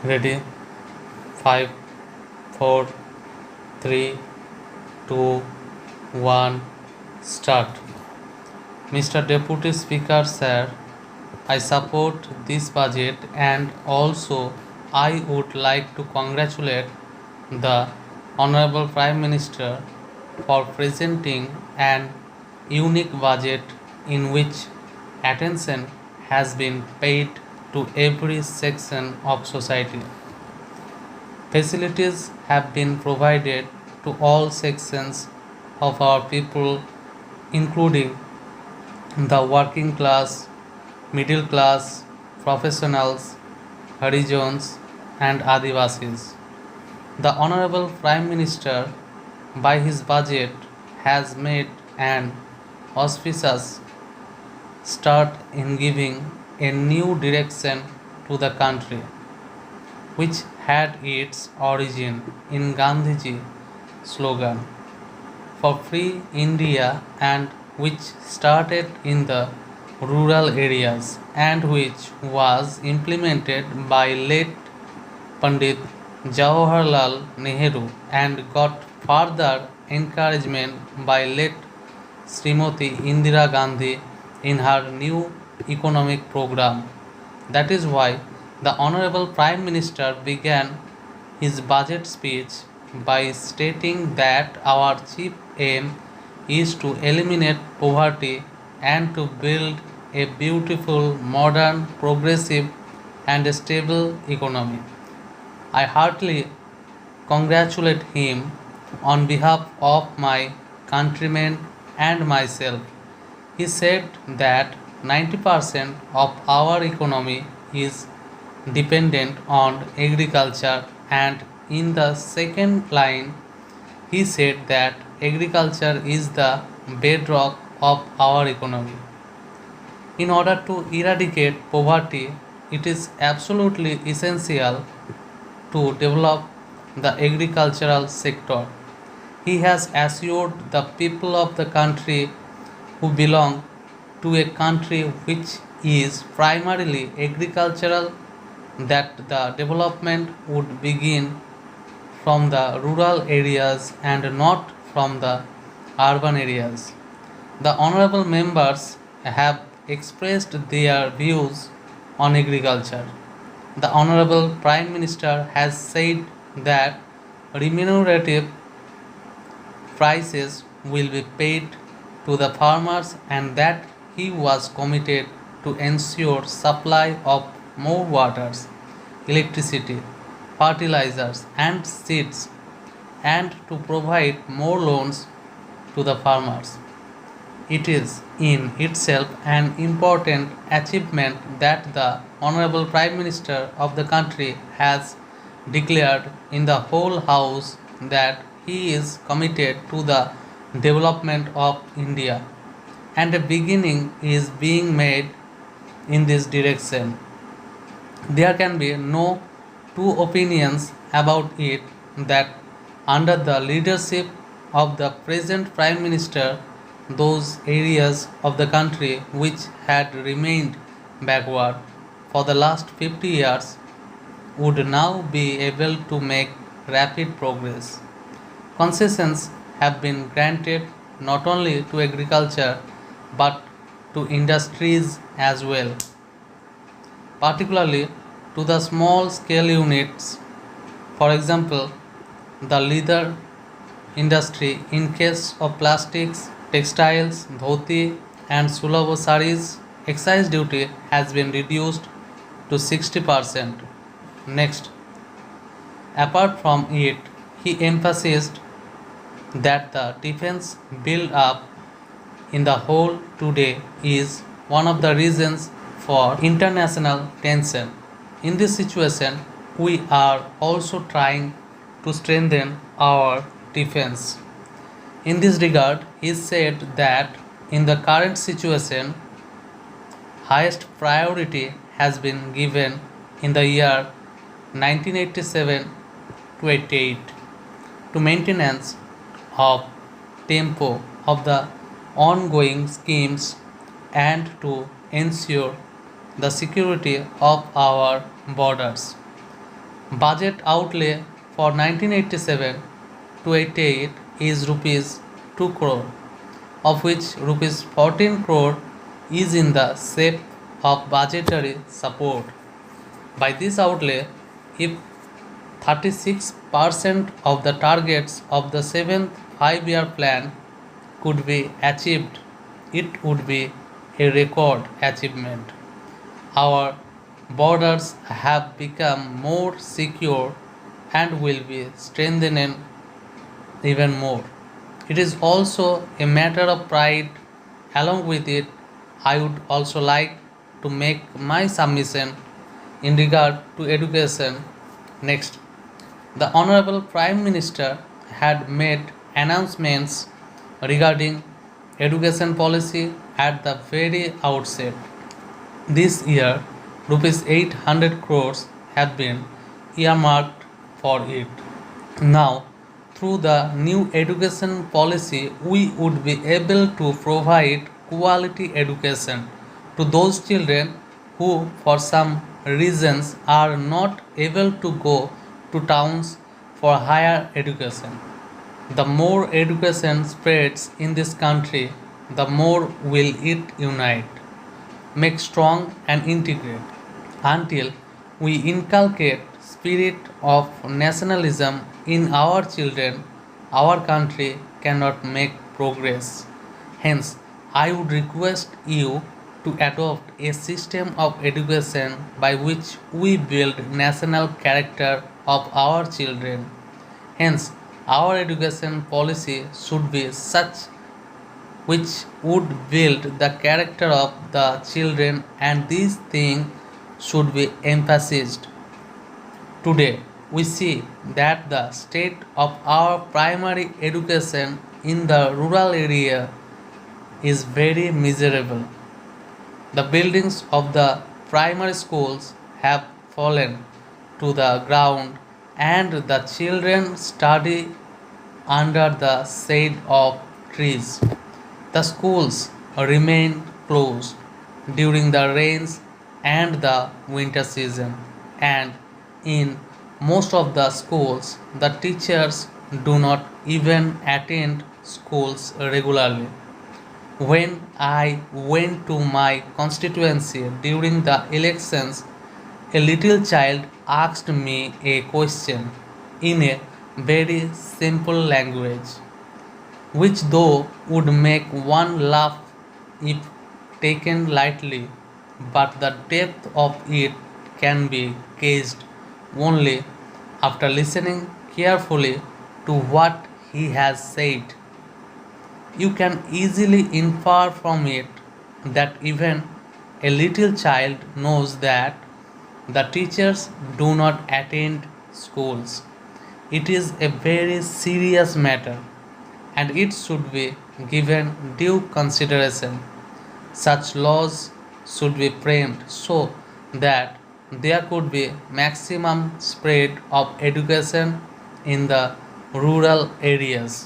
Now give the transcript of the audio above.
Ready? 5, 4, 3, 2, 1, start. Mr. Deputy Speaker, sir, I support this budget and also I would like to congratulate the Honorable Prime Minister for presenting an unique budget in which attention has been paid to every section of society. Facilities have been provided to all sections of our people, including the working class, middle class, professionals, Harijans, and Adivasis. The Honorable Prime Minister, by his budget, has made an auspicious start in giving a new direction to the country, which had its origin in Gandhiji slogan for free India and which started in the rural areas and which was implemented by late Pandit Jawaharlal Nehru and got further encouragement by late Srimati Indira Gandhi in her new economic program. That is why the Honorable Prime Minister began his budget speech by stating that our chief aim is to eliminate poverty and to build a beautiful, modern, progressive, and stable economy. I heartily congratulate him on behalf of my countrymen and myself. He said that 90% of our economy is dependent on agriculture, and in the second line, he said that agriculture is the bedrock of our economy. In order to eradicate poverty, it is absolutely essential to develop the agricultural sector. He has assured the people of the country who belong to a country which is primarily agricultural that the development would begin from the rural areas and not from the urban areas. The honorable members have expressed their views on agriculture. The honorable Prime Minister has said that remunerative prices will be paid to the farmers and that he was committed to ensure supply of more waters, electricity, fertilizers and seeds and to provide more loans to the farmers. It is in itself an important achievement that the Honorable Prime Minister of the country has declared in the whole House that he is committed to the development of India and a beginning is being made in this direction. There can be no two opinions about it that under the leadership of the present Prime Minister, those areas of the country which had remained backward for the last 50 years would now be able to make rapid progress. Concessions have been granted not only to agriculture but to industries as well, particularly to the small scale units. For example, the leather industry in case of plastics, textiles, dhoti and sulabh saris, excise duty has been reduced to 60%. Next, apart from it, he emphasized that the defense build up in the whole today is one of the reasons for international tension. In this situation, we are also trying to strengthen our defense. In this regard, he said that in the current situation, highest priority has been given in the year 1987 to 88 to maintenance of tempo of the ongoing schemes and to ensure the security of our borders. Budget outlay for 1987 to 88 is rupees 2 crore, of which rupees 14 crore is in the shape of budgetary support. By this outlay, if 36% of the targets of the 7th 5-year plan could be achieved, it would be a record achievement. Our borders have become more secure and will be strengthened even more. It is also a matter of pride. Along with it, I would also like to make my submission in regard to education. Next, the Honorable Prime Minister had made announcements regarding education policy at the very outset. This year, rupees 800 crores have been earmarked for it. Now, through the new education policy, we would be able to provide quality education to those children who, for some reasons, are not able to go to towns for higher education. The more education spreads in this country, the more will it unite, make strong and integrate. Until we inculcate spirit of nationalism in our children, our country cannot make progress. Hence, I would request you to adopt a system of education by which we build national character of our children. Hence, our education policy should be such which would build the character of the children, and these things should be emphasized. Today, we see that the state of our primary education in the rural area is very miserable. The buildings of the primary schools have fallen to the ground, and the children study under the shade of trees. The schools remain closed during the rains and the winter season, and in most of the schools, the teachers do not even attend schools regularly. When I went to my constituency during the elections, a little child asked me a question in a very simple language, which though would make one laugh if taken lightly, but the depth of it can be gauged only after listening carefully to what he has said. You can easily infer from it that even a little child knows that the teachers do not attend schools. It is a very serious matter, and it should be given due consideration. Such laws should be framed so that there could be maximum spread of education in the rural areas.